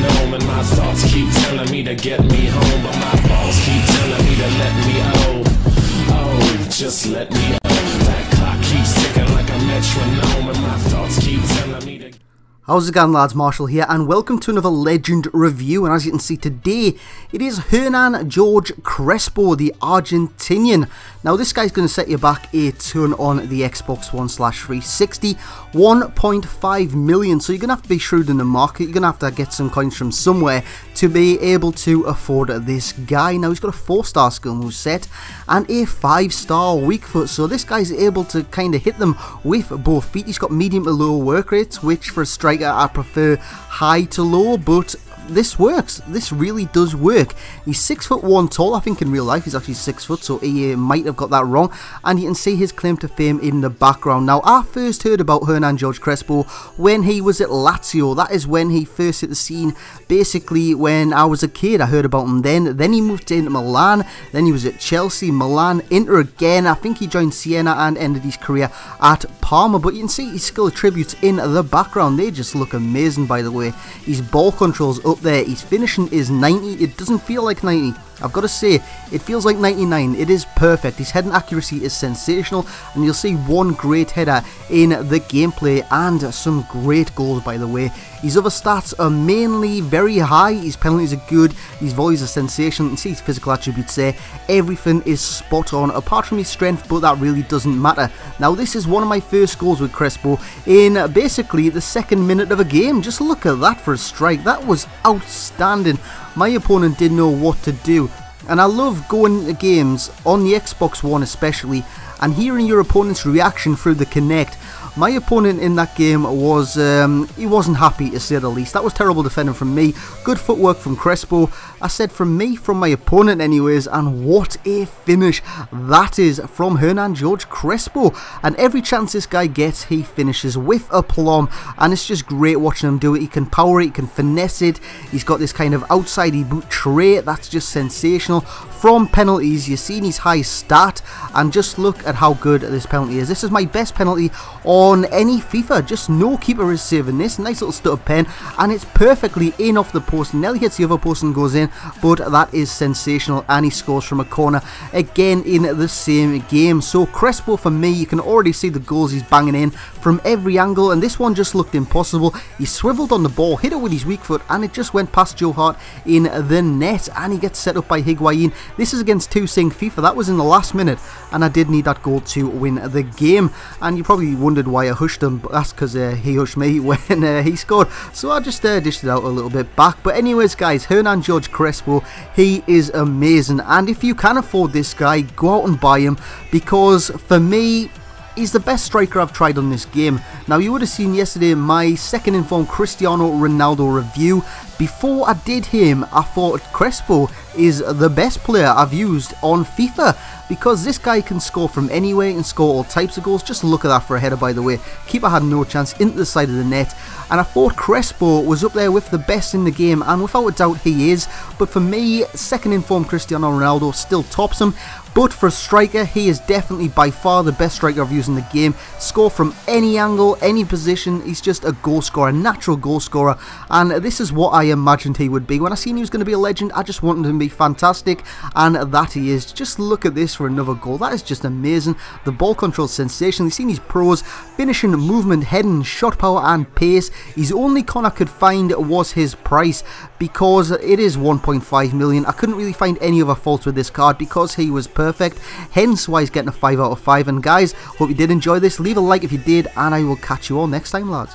metronome, and my thoughts keep telling me to get me home, but my balls keep telling me to let me just let me That clock keeps ticking like a metronome, and my thoughts keep telling me to... How's it going, lads? Marshall here, and welcome to another Legend review. And as you can see today, it is Hernan Crespo, the Argentinian. Now this guy's going to set you back a ton on the Xbox One/360, 1.5 million. So you're going to have to be shrewd in the market. You're going to have to get some coins from somewhere to be able to afford this guy. Now he's got a 4-star skill move set and a 5-star weak foot. So this guy's able to kind of hit them with both feet. He's got medium to low work rates, which for a striker I prefer high to low, but this works. This really does work. He's 6'1" tall. I think in real life he's actually 6 foot, so he might have got that wrong. And you can see his claim to fame in the background. Now, I first heard about Hernan Crespo when he was at Lazio. That is when he first hit the scene. Basically, when I was a kid, I heard about him then. Then he moved into Milan. Then he was at Chelsea, Milan, Inter again. I think he joined Siena and ended his career at Parma. But you can see his skill attributes in the background. They just look amazing, by the way. His ball control's up there. His finishing is 90. It doesn't feel like 90. I've got to say, it feels like 99. It is perfect. His heading accuracy is sensational, and you'll see one great header in the gameplay and some great goals, by the way. His other stats are mainly very high. His penalties are good. His volleys are sensational. You can see his physical attributes there. Everything is spot on, apart from his strength, but that really doesn't matter. Now, this is one of my first goals with Crespo in basically the second minute of a game. Just look at that for a strike. That was outstanding. My opponent didn't know what to do. And I love going to games on the Xbox One especially and hearing your opponent's reaction through the Kinect. My opponent in that game was, he wasn't happy to say the least. That was terrible defending from me. Good footwork from Crespo. I said from me, from my opponent anyways, and what a finish that is from Hernan Crespo. And every chance this guy gets, he finishes with aplomb, and it's just great watching him do it. He can power it, he can finesse it. He's got this kind of outsidey boot trait that's just sensational. From penalties, you've seen his high stat, and just look at how good this penalty is. This is my best penalty on any FIFA. Just no keeper is saving this. Nice little stutter pen, and it's perfectly in off the post. Nearly hits the other post and goes in, but that is sensational, and he scores from a corner again in the same game. So Crespo, for me, you can already see the goals he's banging in from every angle, and this one just looked impossible. He swiveled on the ball, hit it with his weak foot, and it just went past Joe Hart in the net, and he gets set up by Higuain. This is against 2-Sync FIFA. That was in the last minute, and I did need that goal to win the game. And you probably wondered why I hushed him, but that's because he hushed me when he scored. So I just dished it out a little bit back. But anyways, guys, Hernan Crespo, he is amazing. And if you can afford this guy, go out and buy him, because for me, he's the best striker I've tried on this game. Now, you would have seen yesterday my second informed Cristiano Ronaldo review. Before I did him, I thought Crespo is the best player I've used on FIFA, because this guy can score from anywhere and score all types of goals. Just look at that for a header, by the way. Keeper had no chance, into the side of the net. And I thought Crespo was up there with the best in the game, and without a doubt he is. But for me, second informed Cristiano Ronaldo still tops him. But for a striker, he is definitely by far the best striker I've used in the game. Score from any angle, any position. He's just a goal scorer, a natural goal scorer. And this is what I imagined he would be. When I seen he was going to be a legend, I just wanted him to be fantastic. And that he is. Just look at this for another goal. That is just amazing. The ball control sensational. You've seen his pros, finishing, movement, heading, shot power and pace. His only con I could find was his price, because it is 1.5 million. I couldn't really find any other faults with this card because he was perfect, hence why he's getting a 5 out of 5. And guys, hope you did enjoy this. Leave a like if you did, and I will catch you all next time, lads.